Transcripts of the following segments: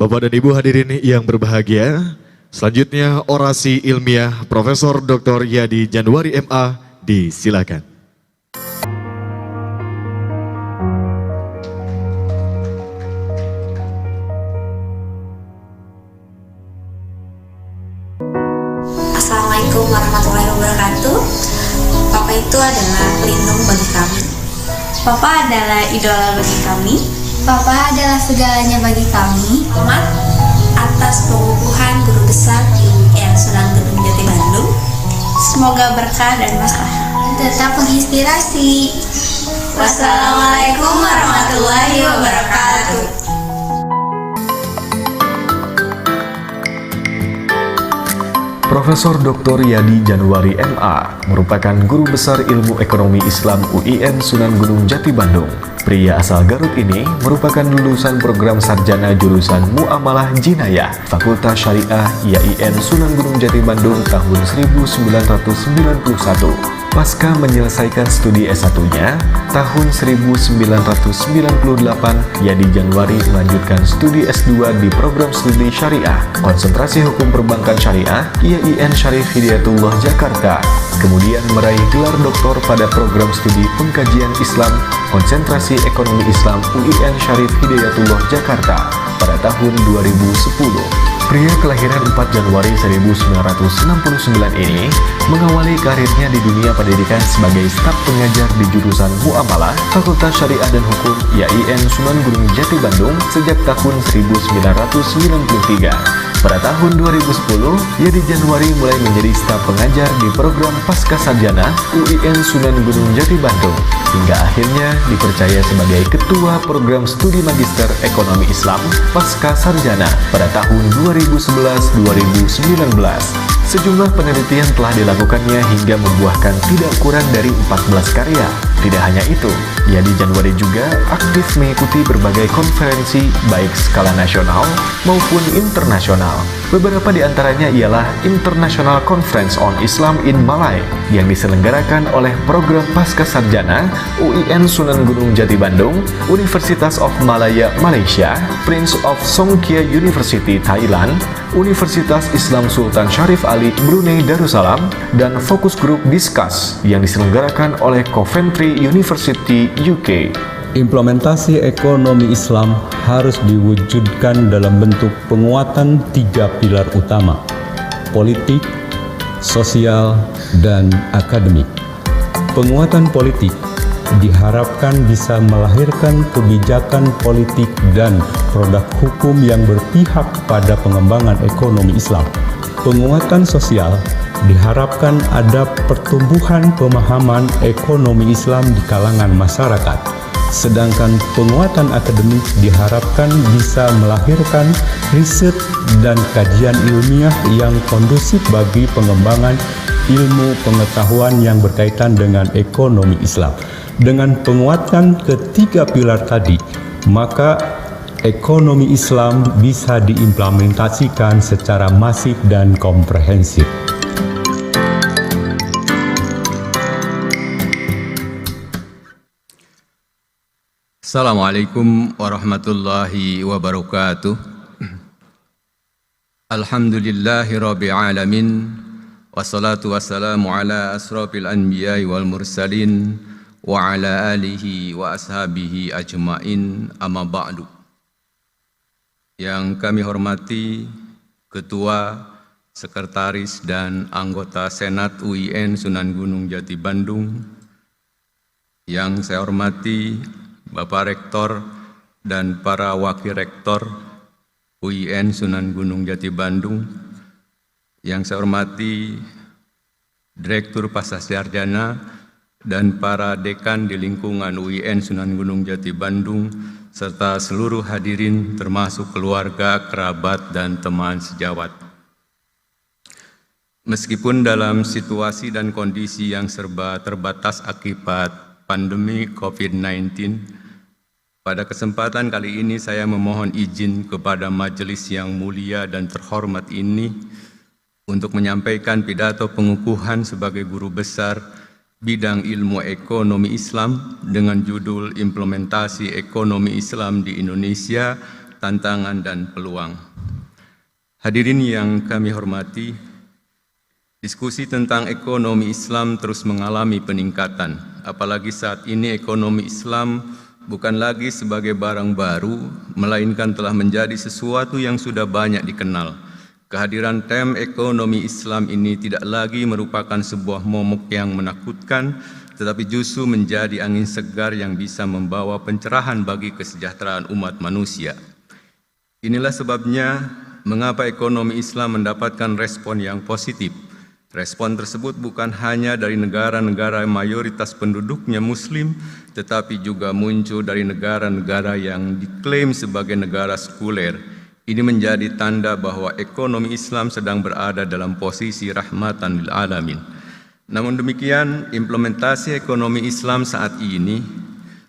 Bapak dan Ibu hadirin yang berbahagia, selanjutnya orasi ilmiah Profesor Dr. Yadi Januari MA disilakan. Assalamualaikum warahmatullahi wabarakatuh. Papa itu adalah pelindung bagi kami. Papa adalah idola bagi kami. Papa adalah segalanya bagi kami. Selamat atas pengukuhan guru besar UIN Sunan Gunung Jati Bandung. Semoga berkah dan maslahah. Tetap menginspirasi. Wassalamualaikum warahmatullahi wabarakatuh. Profesor Dr. Yadi Januari MA merupakan guru besar ilmu ekonomi Islam UIN Sunan Gunung Jati Bandung. Pria asal Garut ini merupakan lulusan program sarjana jurusan Muamalah Jinayah Fakultas Syariah IAIN Sunan Gunung Jati Bandung tahun 1991. Pasca menyelesaikan studi S1-nya, tahun 1998, Yadi Januari melanjutkan studi S2 di program studi Syariah, Konsentrasi Hukum Perbankan Syariah, IAIN Syarif Hidayatullah Jakarta. Kemudian meraih gelar doktor pada program studi Pengkajian Islam, Konsentrasi Ekonomi Islam UIN Syarif Hidayatullah Jakarta pada tahun 2010. Pria kelahiran 4 Januari 1969 ini mengawali karirnya di dunia pendidikan sebagai staf pengajar di jurusan Muamalah, Fakultas Syariah dan Hukum IAIN Sunan Gunung Jati Bandung sejak tahun 1993. Pada tahun 2010, Yadi Januari mulai menjadi staf pengajar di program Pasca Sarjana UIN Sunan Gunung Jati Bandung, hingga akhirnya dipercaya sebagai Ketua Program Studi Magister Ekonomi Islam Pasca Sarjana pada tahun 2011-2019. Sejumlah penelitian telah dilakukannya hingga membuahkan tidak kurang dari 14 karya. Tidak hanya itu, Yadi Januari juga aktif mengikuti berbagai konferensi baik skala nasional maupun internasional. Beberapa di antaranya ialah International Conference on Islam in Malay yang diselenggarakan oleh program Pasca Sarjana UIN Sunan Gunung Jati Bandung, Universitas of Malaya Malaysia, Prince of Songkhla University Thailand, Universitas Islam Sultan Syarif Ali Brunei Darussalam, dan Focus Group Discuss yang diselenggarakan oleh Coventry University UK. Implementasi ekonomi Islam harus diwujudkan dalam bentuk penguatan 3 pilar utama: politik, sosial, dan akademik. Penguatan politik diharapkan bisa melahirkan kebijakan politik dan produk hukum yang berpihak pada pengembangan ekonomi Islam. Penguatan sosial diharapkan ada pertumbuhan pemahaman ekonomi Islam di kalangan masyarakat. Sedangkan penguatan akademik diharapkan bisa melahirkan riset dan kajian ilmiah yang kondusif bagi pengembangan ilmu pengetahuan yang berkaitan dengan ekonomi Islam. Dengan penguatan ketiga pilar tadi, maka ekonomi Islam bisa diimplementasikan secara masif dan komprehensif. Assalamualaikum warahmatullahi wabarakatuh. Alhamdulillahi rabbil alamin, wassalatu wassalamu ala asrafil anbiya'i wal mursalin wa ala alihi wa ashabihi ajmain, amma ba'du. Yang kami hormati Ketua, Sekretaris dan anggota Senat UIN Sunan Gunung Jati Bandung, yang saya hormati Bapak Rektor dan para Wakil Rektor UIN Sunan Gunung Jati Bandung, yang saya hormati Direktur Pasca Sarjana dan para dekan di lingkungan UIN Sunan Gunung Jati Bandung, serta seluruh hadirin termasuk keluarga, kerabat, dan teman sejawat. Meskipun dalam situasi dan kondisi yang serba terbatas akibat pandemi COVID-19, pada kesempatan kali ini saya memohon izin kepada majelis yang mulia dan terhormat ini untuk menyampaikan pidato pengukuhan sebagai guru besar bidang ilmu ekonomi Islam dengan judul Implementasi Ekonomi Islam di Indonesia tantangan, dan peluang. Hadirin yang kami hormati, diskusi tentang ekonomi Islam terus mengalami peningkatan, apalagi saat ini ekonomi Islam bukan lagi sebagai barang baru, melainkan telah menjadi sesuatu yang sudah banyak dikenal. Kehadiran term ekonomi Islam ini tidak lagi merupakan sebuah momok yang menakutkan, tetapi justru menjadi angin segar yang bisa membawa pencerahan bagi kesejahteraan umat manusia. Inilah sebabnya mengapa ekonomi Islam mendapatkan respon yang positif. Respon tersebut bukan hanya dari negara-negara mayoritas penduduknya Muslim, tetapi juga muncul dari negara-negara yang diklaim sebagai negara sekuler. Ini menjadi tanda bahwa ekonomi Islam sedang berada dalam posisi rahmatan lil alamin. Namun demikian, implementasi ekonomi Islam saat ini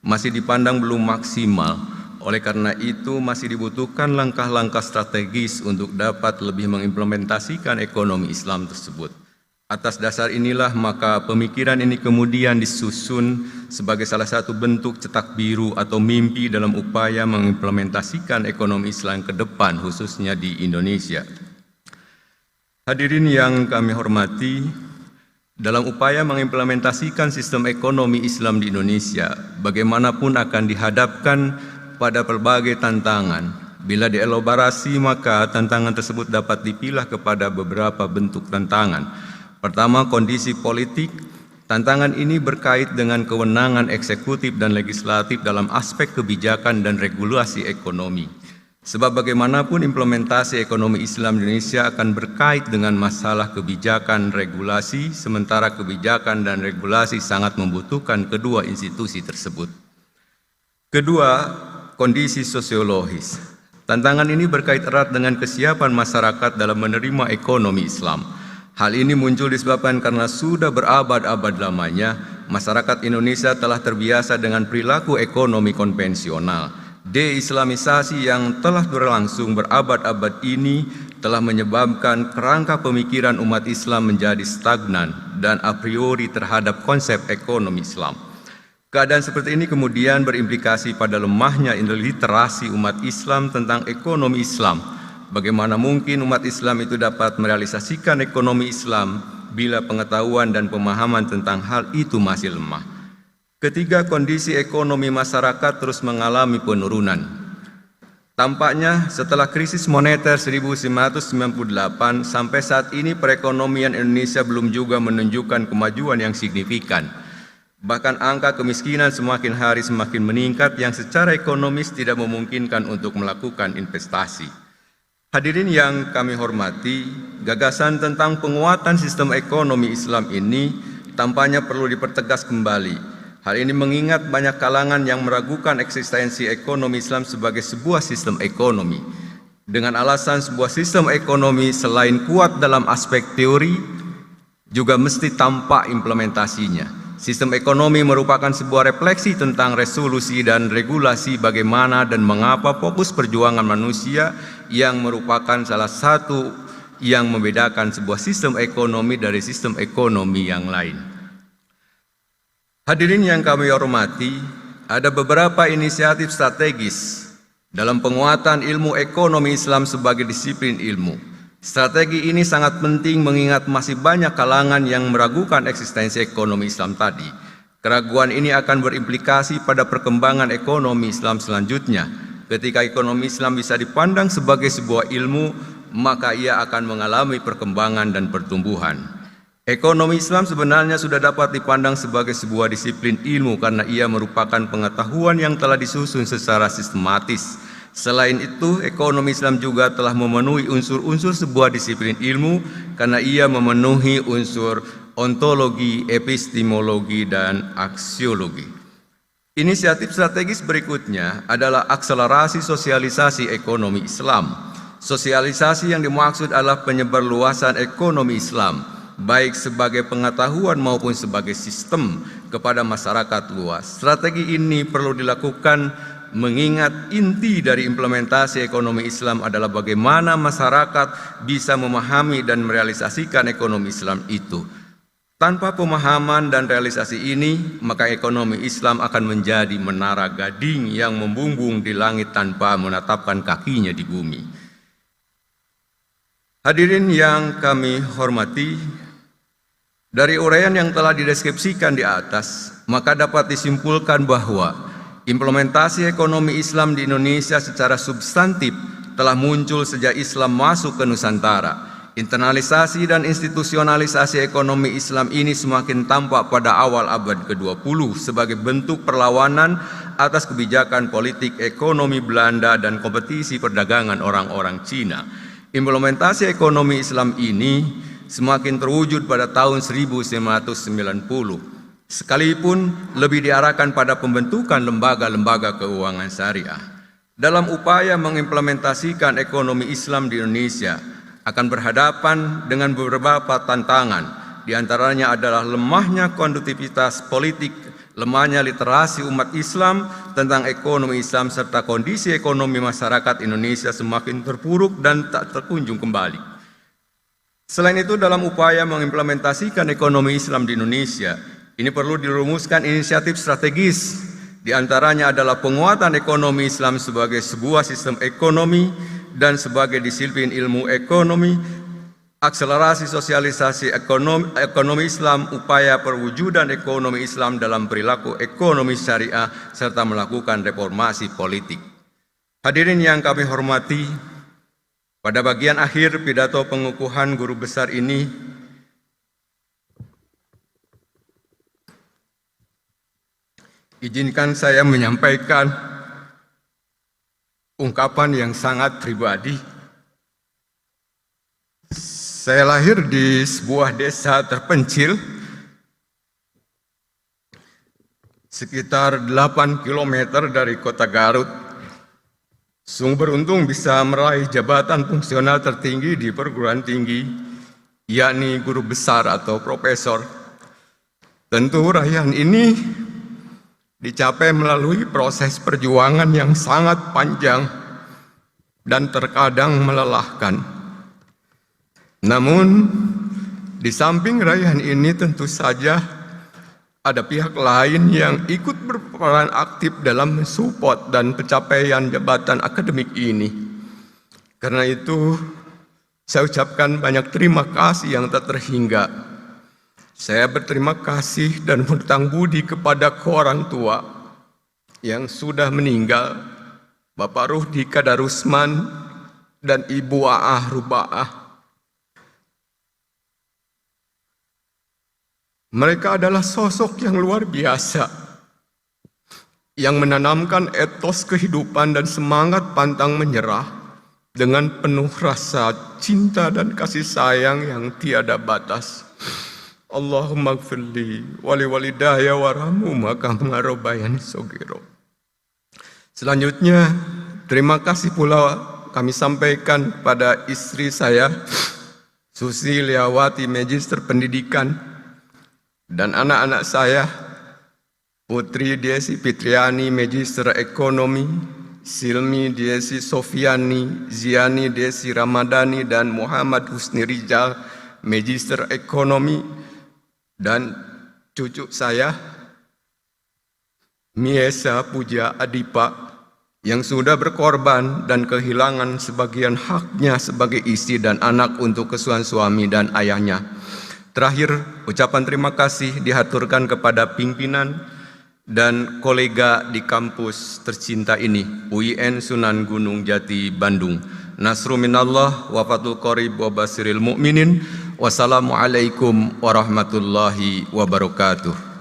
masih dipandang belum maksimal. Oleh karena itu, masih dibutuhkan langkah-langkah strategis untuk dapat lebih mengimplementasikan ekonomi Islam tersebut. Atas dasar inilah maka pemikiran ini kemudian disusun sebagai salah satu bentuk cetak biru atau mimpi dalam upaya mengimplementasikan ekonomi Islam ke depan, khususnya di Indonesia. Hadirin yang kami hormati, dalam upaya mengimplementasikan sistem ekonomi Islam di Indonesia, bagaimanapun akan dihadapkan pada berbagai tantangan. Bila dielaborasi, maka tantangan tersebut dapat dipilah kepada beberapa bentuk tantangan. Pertama, kondisi politik. Tantangan ini berkait dengan kewenangan eksekutif dan legislatif dalam aspek kebijakan dan regulasi ekonomi. Sebab bagaimanapun implementasi ekonomi Islam di Indonesia akan berkait dengan masalah kebijakan regulasi, sementara kebijakan dan regulasi sangat membutuhkan kedua institusi tersebut. Kedua, kondisi sosiologis. Tantangan ini berkait erat dengan kesiapan masyarakat dalam menerima ekonomi Islam. Hal ini muncul disebabkan karena sudah berabad-abad lamanya masyarakat Indonesia telah terbiasa dengan perilaku ekonomi konvensional. Deislamisasi yang telah berlangsung berabad-abad ini telah menyebabkan kerangka pemikiran umat Islam menjadi stagnan dan a priori terhadap konsep ekonomi Islam. Keadaan seperti ini kemudian berimplikasi pada lemahnya literasi umat Islam tentang ekonomi Islam. Bagaimana mungkin umat Islam itu dapat merealisasikan ekonomi Islam bila pengetahuan dan pemahaman tentang hal itu masih lemah? Ketiga, kondisi ekonomi masyarakat terus mengalami penurunan. Tampaknya setelah krisis moneter 1998 sampai saat ini perekonomian Indonesia belum juga menunjukkan kemajuan yang signifikan. Bahkan angka kemiskinan semakin hari semakin meningkat yang secara ekonomis tidak memungkinkan untuk melakukan investasi. Hadirin yang kami hormati, gagasan tentang penguatan sistem ekonomi Islam ini tampaknya perlu dipertegas kembali. Hal ini mengingat banyak kalangan yang meragukan eksistensi ekonomi Islam sebagai sebuah sistem ekonomi. Dengan alasan sebuah sistem ekonomi selain kuat dalam aspek teori, juga mesti tampak implementasinya. Sistem ekonomi merupakan sebuah refleksi tentang resolusi dan regulasi bagaimana dan mengapa fokus perjuangan manusia yang merupakan salah satu yang membedakan sebuah sistem ekonomi dari sistem ekonomi yang lain. Hadirin yang kami hormati, ada beberapa inisiatif strategis dalam penguatan ilmu ekonomi Islam sebagai disiplin ilmu. Strategi ini sangat penting mengingat masih banyak kalangan yang meragukan eksistensi ekonomi Islam tadi. Keraguan ini akan berimplikasi pada perkembangan ekonomi Islam selanjutnya. Ketika ekonomi Islam bisa dipandang sebagai sebuah ilmu, maka ia akan mengalami perkembangan dan pertumbuhan. Ekonomi Islam sebenarnya sudah dapat dipandang sebagai sebuah disiplin ilmu karena ia merupakan pengetahuan yang telah disusun secara sistematis. Selain itu, ekonomi Islam juga telah memenuhi unsur-unsur sebuah disiplin ilmu karena ia memenuhi unsur ontologi, epistemologi, dan aksiologi. Inisiatif strategis berikutnya adalah akselerasi sosialisasi ekonomi Islam. Sosialisasi yang dimaksud adalah penyebarluasan ekonomi Islam, baik sebagai pengetahuan maupun sebagai sistem kepada masyarakat luas. Strategi ini perlu dilakukan mengingat inti dari implementasi ekonomi Islam adalah bagaimana masyarakat bisa memahami dan merealisasikan ekonomi Islam itu. Tanpa pemahaman dan realisasi ini, maka ekonomi Islam akan menjadi menara gading yang membumbung di langit tanpa menatapkan kakinya di bumi. Hadirin yang kami hormati, dari uraian yang telah dideskripsikan di atas, maka dapat disimpulkan bahwa implementasi ekonomi Islam di Indonesia secara substantif telah muncul sejak Islam masuk ke Nusantara. Internalisasi dan institusionalisasi ekonomi Islam ini semakin tampak pada awal abad ke-20 sebagai bentuk perlawanan atas kebijakan politik ekonomi Belanda dan kompetisi perdagangan orang-orang Cina. Implementasi ekonomi Islam ini semakin terwujud pada tahun 1990, sekalipun lebih diarahkan pada pembentukan lembaga-lembaga keuangan syariah. Dalam upaya mengimplementasikan ekonomi Islam di Indonesia, akan berhadapan dengan beberapa tantangan, di antaranya adalah lemahnya kondutivitas politik, lemahnya literasi umat Islam tentang ekonomi Islam, serta kondisi ekonomi masyarakat Indonesia semakin terpuruk dan tak terkunjung kembali. Selain itu, dalam upaya mengimplementasikan ekonomi Islam di Indonesia, ini perlu dirumuskan inisiatif strategis, di antaranya adalah penguatan ekonomi Islam sebagai sebuah sistem ekonomi dan sebagai disiplin ilmu ekonomi, akselerasi sosialisasi ekonomi Islam, upaya perwujudan ekonomi Islam dalam perilaku ekonomi syariah, serta melakukan reformasi politik. Hadirin yang kami hormati, pada bagian akhir pidato pengukuhan guru besar ini, izinkan saya menyampaikan ungkapan yang sangat pribadi. Saya lahir di sebuah desa terpencil sekitar 8 km dari kota Garut. Sungguh beruntung bisa meraih jabatan fungsional tertinggi di perguruan tinggi, yakni guru besar atau profesor. Tentu raihan ini dicapai melalui proses perjuangan yang sangat panjang dan terkadang melelahkan. Namun, di samping raihan ini tentu saja ada pihak lain yang ikut berperan aktif dalam mensupport dan pencapaian jabatan akademik ini. Karena itu, saya ucapkan banyak terima kasih yang tak terhingga. Saya berterima kasih dan berhutang budi kepada orang tua yang sudah meninggal, Bapak Ruhdi Kadarusman dan Ibu Aah Rubaah. Mereka adalah sosok yang luar biasa, yang menanamkan etos kehidupan dan semangat pantang menyerah dengan penuh rasa cinta dan kasih sayang yang tiada batas. Allahumma gfirli wali walidaya warhamhuma kama rabbayani shaghira. Selanjutnya, terima kasih pula kami sampaikan kepada istri saya, Susi Liawati, Magister Pendidikan, dan anak-anak saya, Putri Desi Fitriani, Magister Ekonomi, Silmi Desi Sofiani, Ziani Desi Ramadhani, dan Muhammad Husni Rijal, Magister Ekonomi, dan cucu saya, Miesa Puja Adipa, yang sudah berkorban dan kehilangan sebagian haknya sebagai istri dan anak untuk kesusahan suami dan ayahnya. Terakhir, ucapan terima kasih dihaturkan kepada pimpinan dan kolega di kampus tercinta ini, UIN Sunan Gunung Jati Bandung. Nasru minallah wa fathul qarib wa basiril mu'minin. Wassalamualaikum warahmatullahi wabarakatuh.